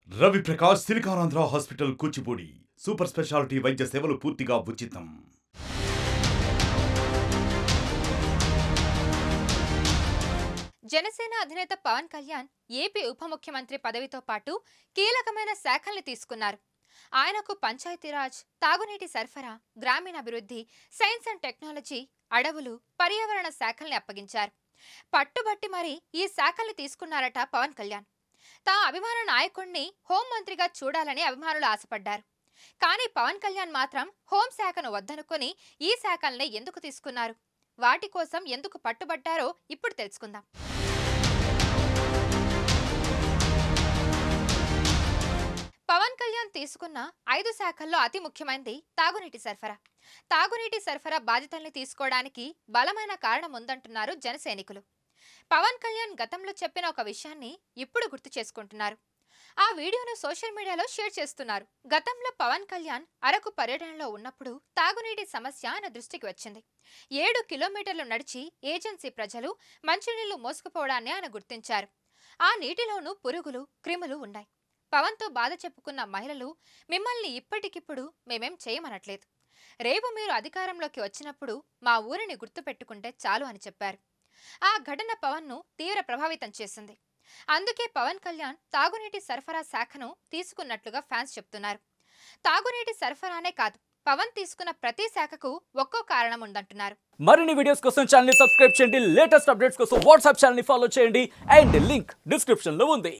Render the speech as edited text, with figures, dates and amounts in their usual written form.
Ravi Prakash Siliconandhra hospital Kuchipudi super speciality వైద్య సేవలు పూర్తిగా ఉచితం. జనసేన అధినేత పవన్ కళ్యాణ్ ఏపీ ఉప ముఖ్యమంత్రి పదవితో పాటు కీలకమైన శాఖల్ని తీసుకున్నారు. ఆయనకు పంచాయతీరాజ్, తాగునీటి సరఫరా, గ్రామీణాభివృద్ధి, సైన్స్ అండ్ టెక్నాలజీ, అడవులు, పర్యావరణ శాఖల్ని అప్పగించారు. పట్టుబట్టి మరి ఈ శాఖల్ని తీసుకున్నారట పవన్ కళ్యాణ్. తా అభిమాన నాయకుణ్ణి హోంమంత్రిగా చూడాలని అభిమానులు ఆశపడ్డారు. కానీ పవన్ కళ్యాణ్ మాత్రం హోంశాఖను వద్దనుకొని ఈ శాఖల్ని ఎందుకు తీసుకున్నారు, వాటి కోసం ఎందుకు పట్టుబట్టారో ఇప్పుడు తెలుసుకుందాం. పవన్ కళ్యాణ్ తీసుకున్న 5 శాఖల్లో అతి ముఖ్యమైనది తాగునీటి సరఫరా. తాగునీటి సరఫరా బాధ్యతల్ని తీసుకోవడానికి బలమైన కారణం ఉందంటున్నారు జనసైనికులు. పవన్ కళ్యాణ్ గతంలో చెప్పిన ఒక విషయాన్ని ఇప్పుడు గుర్తు చేసుకుంటున్నారు. ఆ వీడియోను సోషల్ మీడియాలో షేర్ చేస్తున్నారు. గతంలో పవన్ కళ్యాణ్ అరకు పర్యటనలో ఉన్నప్పుడు తాగునీటి సమస్య ఆయన దృష్టికి వచ్చింది. 7 కిలోమీటర్లు నడిచి ఏజెన్సీ ప్రజలు మంచినీళ్లు మోసుకుపోవడాన్ని ఆయన గుర్తించారు. ఆ నీటిలోనూ పురుగులు, క్రిములు ఉన్నాయి. పవన్తో బాధ చెప్పుకున్న మహిళలు, మిమ్మల్ని ఇప్పటికిప్పుడు మేమేం చేయమనట్లేదు, రేపు మీరు అధికారంలోకి వచ్చినప్పుడు మా ఊరిని గుర్తుపెట్టుకుంటే చాలు అని చెప్పారు. ఆ ఘటన పవన్ను తీవ్ర ప్రభావితం చేసింది. అందుకే పవన్ కళ్యాణ్ తాగునీటి సరఫరా శాఖను తీసుకున్నట్లుగా ఫ్యాన్స్ చెప్తున్నారు. తాగునీటి సరఫరానే కాదు, పవన్ తీసుకున్న ప్రతి శాఖకు ఒక్కో కారణం ఉందంటున్నారు. మరిన్ని వీడియోస్ కోసం ఛానల్ ని సబ్స్క్రైబ్ చేయండి. లేటెస్ట్ అప్డేట్స్ కోసం వాట్సాప్ ఛానల్ ని ఫాలో చేయండి. అండ్ లింక్ డిస్క్రిప్షన్ లో ఉంది.